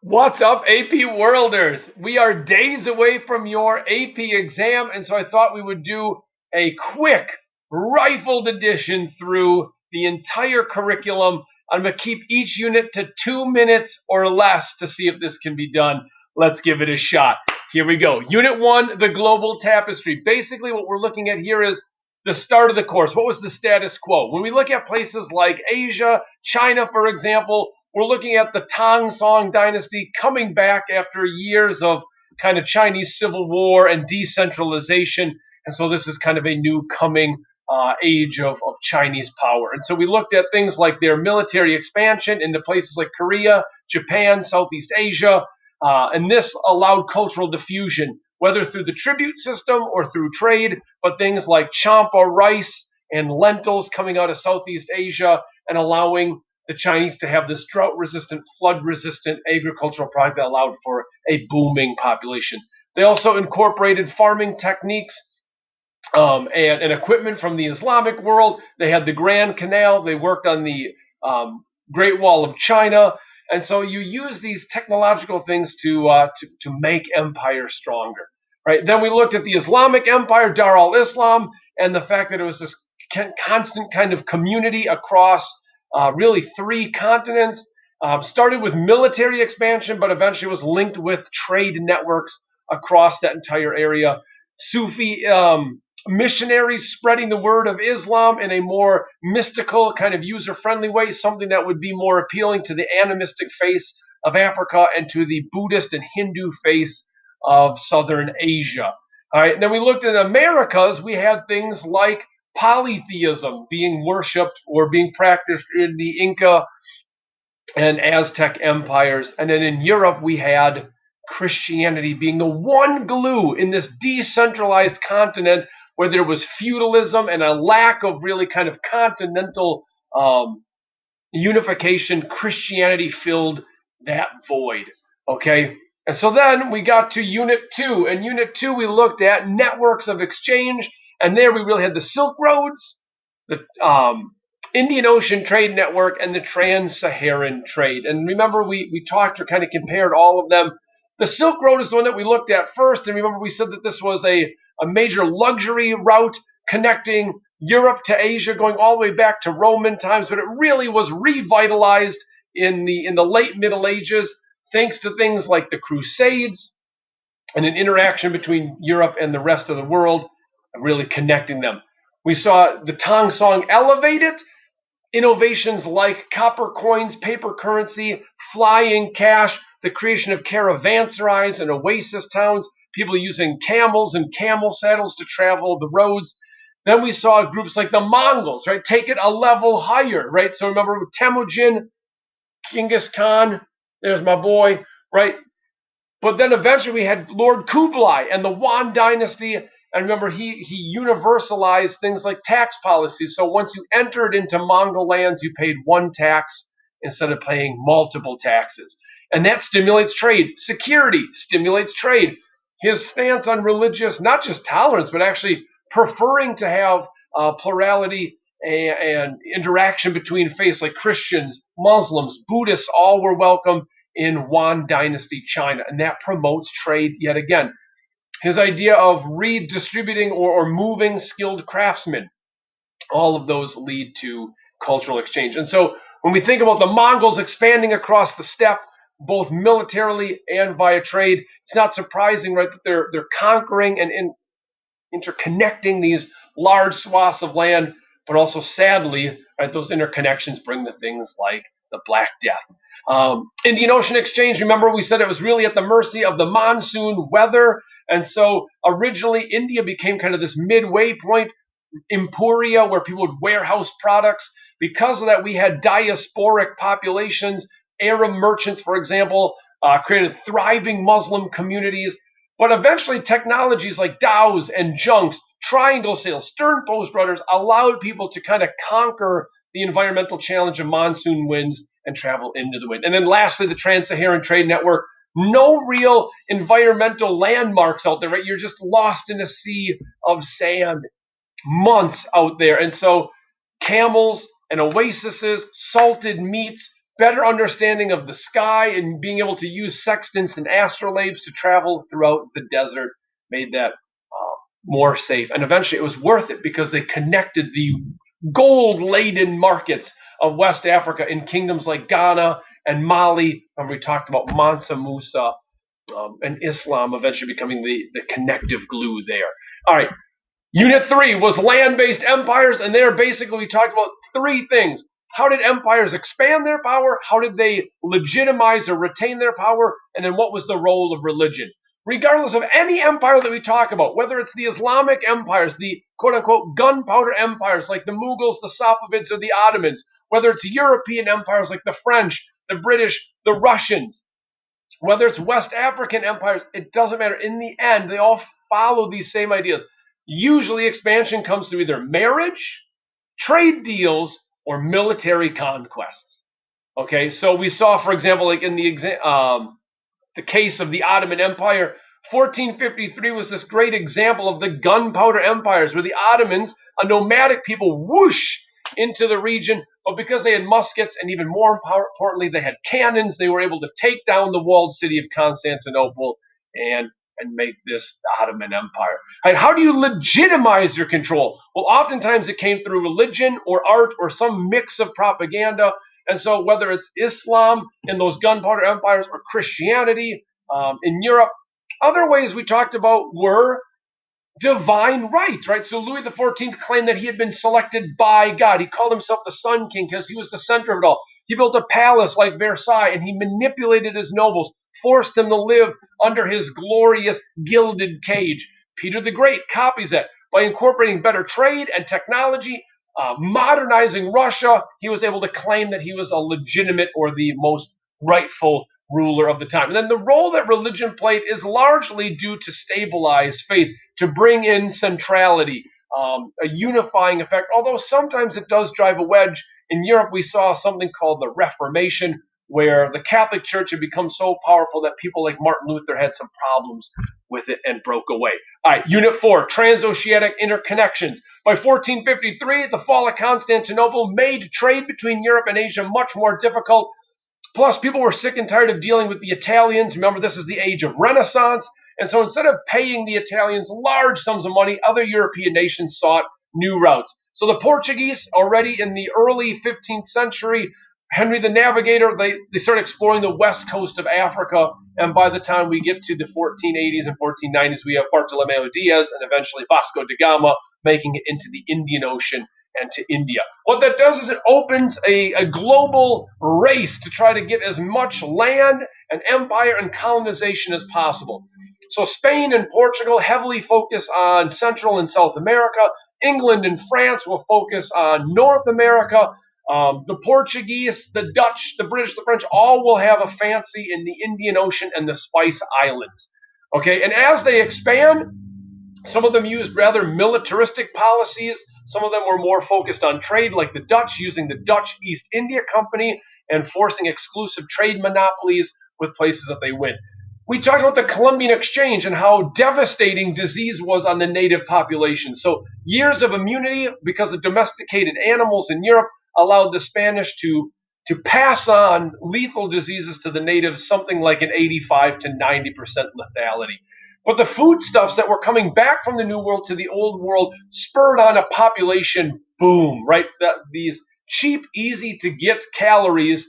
What's up, AP Worlders? We are days away from your AP exam, and so I thought we would do a quick, rifled edition through the entire curriculum. I'm going to keep each unit to 2 minutes or less to see if this can be done. Let's give it a shot. Here we go. Unit 1, the global tapestry. Basically, what we're looking at here is the start of the course. What was the status quo? When we look at places like Asia, China, for example, we're looking at the Tang Song dynasty coming back after years of kind of Chinese civil war and decentralization. And so this is kind of a new coming age of Chinese power. And so we looked at things like their military expansion into places like Korea, Japan, Southeast Asia. And this allowed cultural diffusion, whether through the tribute system or through trade, but things like champa rice and lentils coming out of Southeast Asia and allowing the Chinese to have this drought-resistant, flood-resistant agricultural product that allowed for a booming population. They also incorporated farming techniques and equipment from the Islamic world. They had the Grand Canal. They worked on the Great Wall of China. And so you use these technological things to make empire stronger, right? Then we looked at the Islamic Empire, Dar al-Islam, and the fact that it was this constant kind of community across really 3 continents. Started with military expansion, but eventually was linked with trade networks across that entire area. Sufi missionaries spreading the word of Islam in a more mystical, kind of user-friendly way, something that would be more appealing to the animistic face of Africa and to the Buddhist and Hindu face of Southern Asia. All right, and then we looked at Americas. We had things like polytheism being worshipped or being practiced in the Inca and Aztec empires. And then in Europe, we had Christianity being the one glue in this decentralized continent where there was feudalism and a lack of really kind of continental unification. Christianity filled that void. Okay. And so then we got to Unit 2. And Unit 2, we looked at networks of exchange. And there we really had the Silk Roads, the Indian Ocean Trade Network, and the Trans-Saharan Trade. And remember, we talked or kind of compared all of them. The Silk Road is the one that we looked at first. And remember, we said that this was a major luxury route connecting Europe to Asia, going all the way back to Roman times, but it really was revitalized in the late Middle Ages, thanks to things like the Crusades and an interaction between Europe and the rest of the world, really connecting them. We saw the Tang Song elevate it. Innovations like copper coins, paper currency, flying cash, the creation of caravanserais and oasis towns, people using camels and camel saddles to travel the roads. Then we saw groups like the Mongols, right, take it a level higher, right? So remember Temujin, Genghis Khan, there's my boy, right? But then eventually we had Lord Kublai and the Yuan dynasty. And remember, he universalized things like tax policies. So once you entered into Mongol lands, you paid one tax instead of paying multiple taxes. And that stimulates trade. Security stimulates trade. His stance on religious, not just tolerance, but actually preferring to have plurality and interaction between faiths like Christians, Muslims, Buddhists, all were welcome in Yuan dynasty China. And that promotes trade yet again. His idea of redistributing or moving skilled craftsmen, all of those lead to cultural exchange. And so when we think about the Mongols expanding across the steppe, both militarily and via trade, it's not surprising, right, that they're conquering and interconnecting these large swaths of land, but also sadly, right, those interconnections bring the things like the Black Death. Indian Ocean exchange, remember we said it was really at the mercy of the monsoon weather. And so originally India became kind of this midway point, emporia, where people would warehouse products. Because of that, we had diasporic populations. Arab merchants, for example, created thriving Muslim communities. But eventually technologies like dhows and junks, triangle sails, stern post rudders allowed people to kind of conquer the environmental challenge of monsoon winds and travel into the wind. And then lastly, the Trans-Saharan Trade Network. No real environmental landmarks out there, right? You're just lost in a sea of sand, months out there. And so camels and oases, salted meats, better understanding of the sky and being able to use sextants and astrolabes to travel throughout the desert made that more safe. And eventually it was worth it because they connected the gold-laden markets of West Africa in kingdoms like Ghana and Mali. And we talked about Mansa Musa and Islam eventually becoming the connective glue there. All right, Unit 3 was land-based empires, and there basically we talked about three things. How did empires expand their power? How did they legitimize or retain their power? And then what was the role of religion? Regardless of any empire that we talk about, whether it's the Islamic empires, the quote-unquote gunpowder empires like the Mughals, the Safavids, or the Ottomans, whether it's European empires like the French, the British, the Russians, whether it's West African empires, it doesn't matter. In the end, they all follow these same ideas. Usually expansion comes through either marriage, trade deals, or military conquests. Okay, so we saw, for example, like in the case of the Ottoman Empire, 1453 was this great example of the gunpowder empires, where the Ottomans, a nomadic people, whoosh into the region, but because they had muskets and even more importantly, they had cannons, they were able to take down the walled city of Constantinople and make this Ottoman Empire. And how do you legitimize your control? Well, oftentimes it came through religion or art or some mix of propaganda. And so whether it's Islam in those gunpowder empires or Christianity in Europe, other ways we talked about were divine right? So Louis XIV claimed that he had been selected by God. He called himself the Sun King because he was the center of it all. He built a palace like Versailles, and he manipulated his nobles, forced them to live under his glorious gilded cage. Peter the Great copies that by incorporating better trade and technology, modernizing Russia. He was able to claim that he was a legitimate or the most rightful ruler of the time. And then the role that religion played is largely due to stabilize faith, to bring in centrality, a unifying effect, although sometimes it does drive a wedge. In Europe, we saw something called the Reformation, where the Catholic Church had become so powerful that people like Martin Luther had some problems with it and broke away. All right, Unit 4, transoceanic interconnections. By 1453, the fall of Constantinople made trade between Europe and Asia much more difficult. Plus, people were sick and tired of dealing with the Italians. Remember, this is the age of Renaissance. And so instead of paying the Italians large sums of money, other European nations sought new routes. So the Portuguese, already in the early 15th century, Henry the Navigator, they started exploring the west coast of Africa. And by the time we get to the 1480s and 1490s, we have Bartolomeo Diaz and eventually Vasco da Gama making it into the Indian Ocean and to India. What that does is it opens a global race to try to get as much land and empire and colonization as possible. So Spain and Portugal heavily focus on Central and South America. England and France will focus on North America. The Portuguese, the Dutch, the British, the French, all will have a fancy in the Indian Ocean and the Spice Islands. Okay, and as they expand, some of them used rather militaristic policies. Some of them were more focused on trade, like the Dutch, using the Dutch East India Company and forcing exclusive trade monopolies with places that they went. We talked about the Columbian Exchange and how devastating disease was on the native population. So years of immunity because of domesticated animals in Europe allowed the Spanish to pass on lethal diseases to the natives, something like an 85 to 90% lethality. But the foodstuffs that were coming back from the New World to the Old World spurred on a population boom, right? These cheap, easy to get calories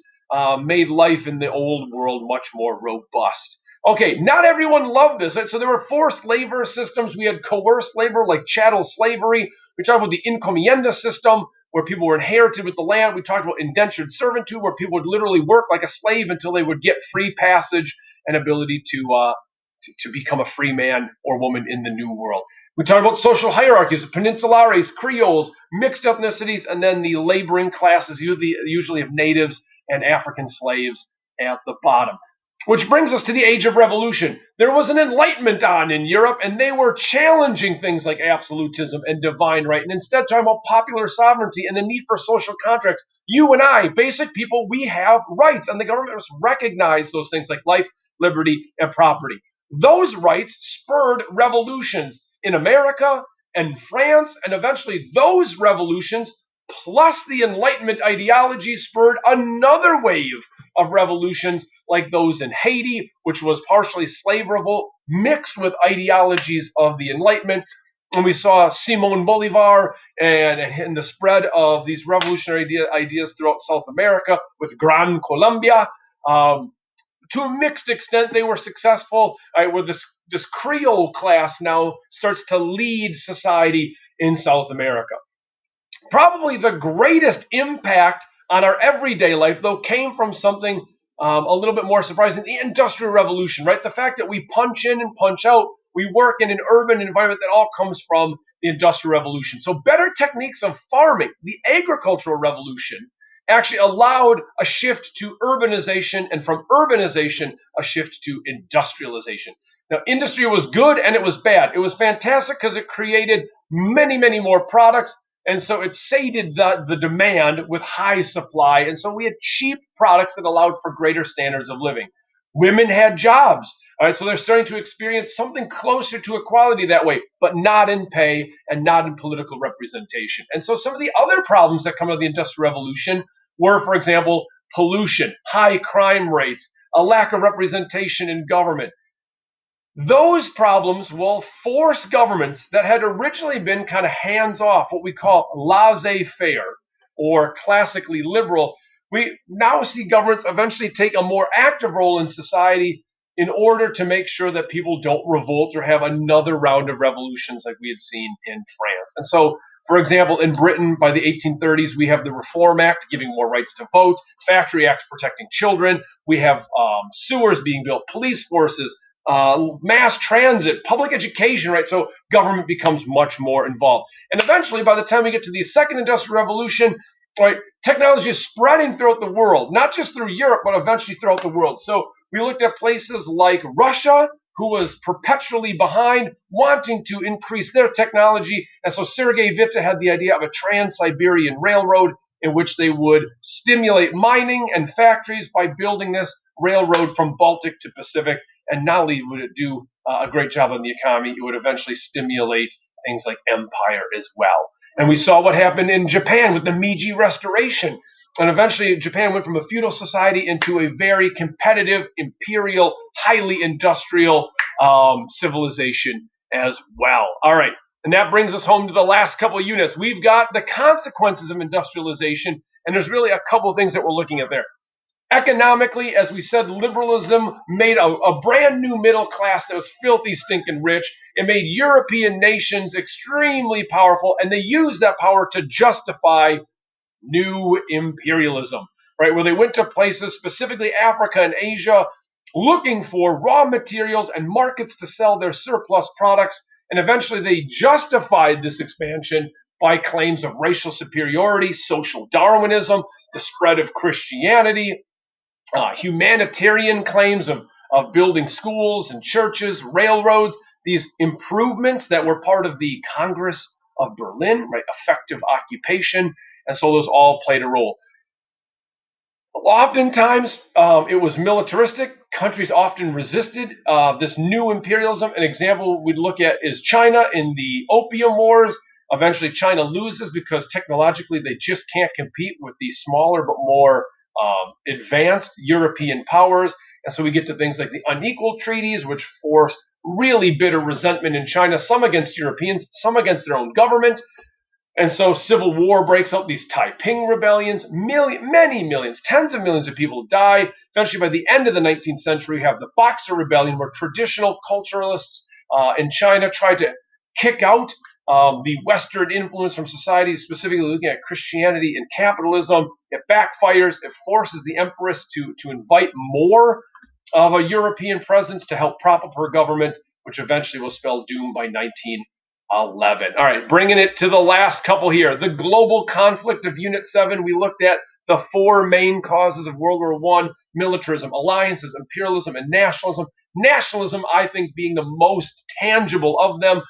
made life in the Old World much more robust. Okay, not everyone loved this. Right? So there were forced labor systems. We had coerced labor like chattel slavery. We talked about the encomienda system, where people were inherited with the land. We talked about indentured servitude, where people would literally work like a slave until they would get free passage and ability to become a free man or woman in the New World. We talk about social hierarchies, peninsulares, Creoles, mixed ethnicities, and then the laboring classes, usually of natives and African slaves at the bottom. Which brings us to the Age of Revolution. There was an enlightenment on in Europe, and they were challenging things like absolutism and divine right, and instead talking about popular sovereignty and the need for social contracts. You and I, basic people, we have rights, and the government must recognize those things like life, liberty, and property. Those rights spurred revolutions in America and France, and eventually those revolutions plus the Enlightenment ideology spurred another wave of revolutions like those in Haiti, which was partially slave revolt mixed with ideologies of the Enlightenment. And we saw Simon Bolivar and the spread of these revolutionary ideas throughout South America with Gran Colombia. To a mixed extent, they were successful, where this Creole class now starts to lead society in South America. Probably the greatest impact on our everyday life, though, came from something a little bit more surprising: the Industrial Revolution, right? The fact that we punch in and punch out, we work in an urban environment, that all comes from the Industrial Revolution. So better techniques of farming, the Agricultural Revolution, actually allowed a shift to urbanization, and from urbanization, a shift to industrialization. Now, industry was good and it was bad. It was fantastic because it created many, many more products, and so it sated the demand with high supply. And so we had cheap products that allowed for greater standards of living. Women had jobs. All right, so they're starting to experience something closer to equality that way, but not in pay and not in political representation. And so some of the other problems that come out of the Industrial Revolution were, for example, pollution, high crime rates, a lack of representation in government. Those problems will force governments that had originally been kind of hands off, what we call laissez faire or classically liberal. We now see governments eventually take a more active role in society in order to make sure that people don't revolt or have another round of revolutions like we had seen in France. And so, for example, in Britain, by the 1830s, we have the Reform Act giving more rights to vote, Factory Acts protecting children, we have sewers being built, police forces, mass transit, public education, right? So government becomes much more involved. And eventually, by the time we get to the Second Industrial Revolution, right, technology is spreading throughout the world, not just through Europe, but eventually throughout the world. So we looked at places like Russia, who was perpetually behind, wanting to increase their technology. And so Sergei Witte had the idea of a Trans-Siberian Railroad in which they would stimulate mining and factories by building this railroad from Baltic to Pacific. And not only would it do a great job on the economy, it would eventually stimulate things like empire as well. And we saw what happened in Japan with the Meiji Restoration. And eventually, Japan went from a feudal society into a very competitive, imperial, highly industrial civilization as well. All right. And that brings us home to the last couple of units. We've got the consequences of industrialization, and there's really a couple of things that we're looking at there. Economically, as we said, liberalism made a brand new middle class that was filthy, stinking rich. It made European nations extremely powerful, and they used that power to justify new imperialism, right? Where they went to places, specifically Africa and Asia, looking for raw materials and markets to sell their surplus products. And eventually they justified this expansion by claims of racial superiority, social Darwinism, the spread of Christianity, humanitarian claims of building schools and churches, railroads, these improvements that were part of the Congress of Berlin, right? Effective occupation. And so those all played a role. Oftentimes, it was militaristic. Countries often resisted this new imperialism. An example we'd look at is China in the Opium Wars. Eventually, China loses because technologically they just can't compete with these smaller but more advanced European powers. And so we get to things like the unequal treaties, which forced really bitter resentment in China, some against Europeans, some against their own government. And so civil war breaks out, these Taiping rebellions, many millions, tens of millions of people die. Eventually, by the end of the 19th century, you have the Boxer Rebellion, where traditional culturalists in China tried to kick out the Western influence from society, specifically looking at Christianity and capitalism. It backfires. It forces the empress to invite more of a European presence to help prop up her government, which eventually will spell doom by 1911. All right, bringing it to the last couple here. The global conflict of Unit 7, we looked at the four main causes of World War I: militarism, alliances, imperialism, and nationalism. Nationalism, I think, being the most tangible of them.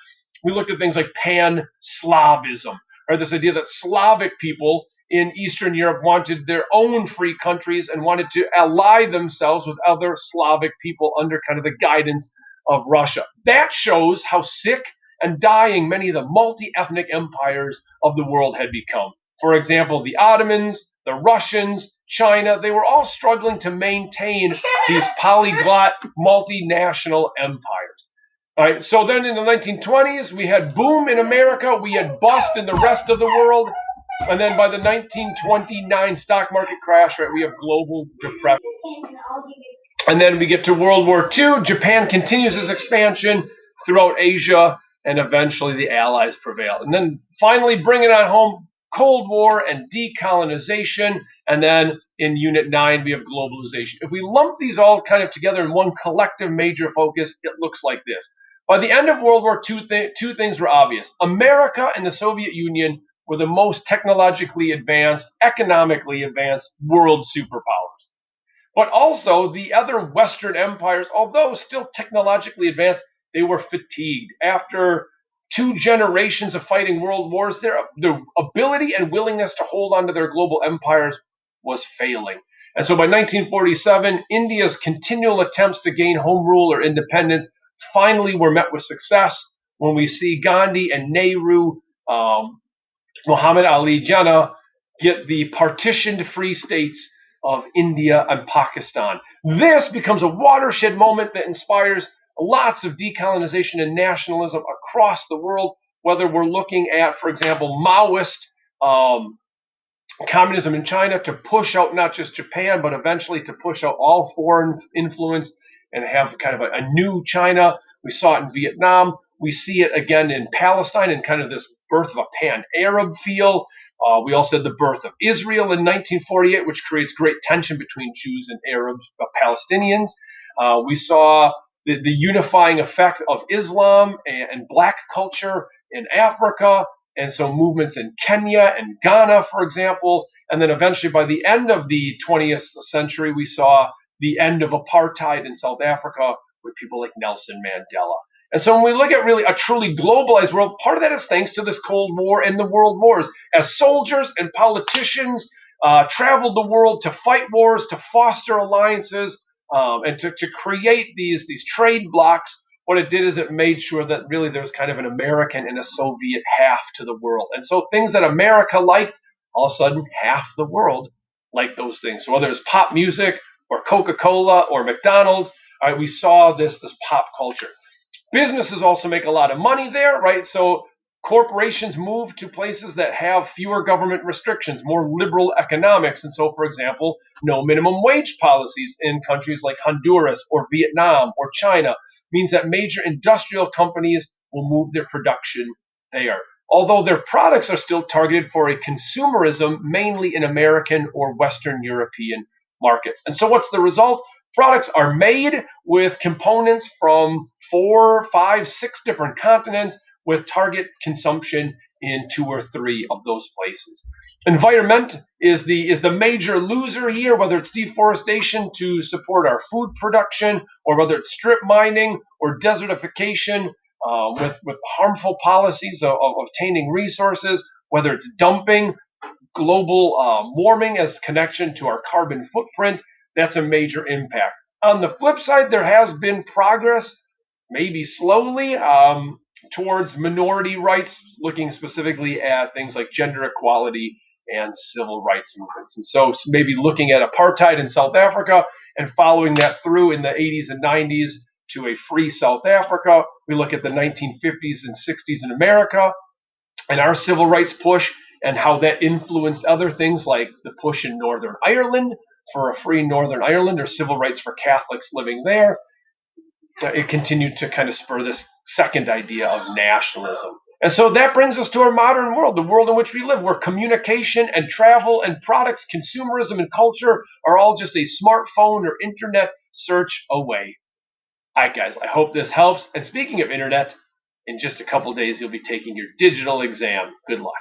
We looked at things like pan-Slavism, right? This idea that Slavic people in Eastern Europe wanted their own free countries and wanted to ally themselves with other Slavic people under kind of the guidance of Russia. That shows how sick and dying many of the multi-ethnic empires of the world had become. For example, the Ottomans, the Russians, China, they were all struggling to maintain these polyglot multinational empires. All right, so then in the 1920s, we had boom in America, we had bust in the rest of the world, and then by the 1929 stock market crash, right, we have global depression. And then we get to World War II. Japan continues its expansion throughout Asia, and eventually the Allies prevail. And then finally, bringing it on home, Cold War and decolonization. And then in Unit 9, we have globalization. If we lump these all kind of together in one collective major focus, it looks like this. By the end of World War II, two things were obvious. America and the Soviet Union were the most technologically advanced, economically advanced world superpowers. But also the other Western empires, although still technologically advanced, they were fatigued. After 2 generations of fighting world wars, their ability and willingness to hold on to their global empires was failing. And so by 1947, India's continual attempts to gain home rule or independence finally were met with success when we see Gandhi and Nehru, Muhammad Ali Jinnah get the partitioned free states of India and Pakistan. This becomes a watershed moment that inspires lots of decolonization and nationalism across the world, whether we're looking at, for example, Maoist communism in China to push out not just Japan, but eventually to push out all foreign influence and have kind of a new China. We saw it in Vietnam. We see it again in Palestine and kind of this birth of a pan-Arab feel. We also had the birth of Israel in 1948, which creates great tension between Jews and Arabs, Palestinians. We saw the unifying effect of Islam and black culture in Africa, and so movements in Kenya and Ghana, for example. And then eventually by the end of the 20th century, we saw the end of apartheid in South Africa with people like Nelson Mandela. And so when we look at really a truly globalized world, part of that is thanks to this Cold War and the world wars. As soldiers and politicians traveled the world to fight wars, to foster alliances, and to create these trade blocks, what it did is it made sure that really there was kind of an American and a Soviet half to the world. And so things that America liked, all of a sudden half the world liked those things. So whether it's pop music or Coca-Cola or McDonald's, all right, we saw this pop culture. Businesses also make a lot of money there, right? So corporations move to places that have fewer government restrictions, more liberal economics. And so, for example, no minimum wage policies in countries like Honduras or Vietnam or China means that major industrial companies will move their production there. Although their products are still targeted for a consumerism, mainly in American or Western European markets. And so what's the result? Products are made with components from 4, 5, 6 different continents with target consumption in 2 or 3 of those places. Environment is the major loser here, whether it's deforestation to support our food production, or whether it's strip mining or desertification with harmful policies of obtaining resources, whether it's dumping, global warming as connection to our carbon footprint. That's a major impact. On the flip side, there has been progress, maybe slowly, towards minority rights, looking specifically at things like gender equality and civil rights movements. And so maybe looking at apartheid in South Africa and following that through in the 80s and 90s to a free South Africa. We look at the 1950s and 60s in America and our civil rights push and how that influenced other things like the push in Northern Ireland for a free Northern Ireland or civil rights for Catholics living there. It continued to kind of spur this second idea of nationalism. And so that brings us to our modern world, the world in which we live, where communication and travel and products, consumerism and culture are all just a smartphone or internet search away. All right, guys, I hope this helps. And speaking of internet, in just a couple days, you'll be taking your digital exam. Good luck.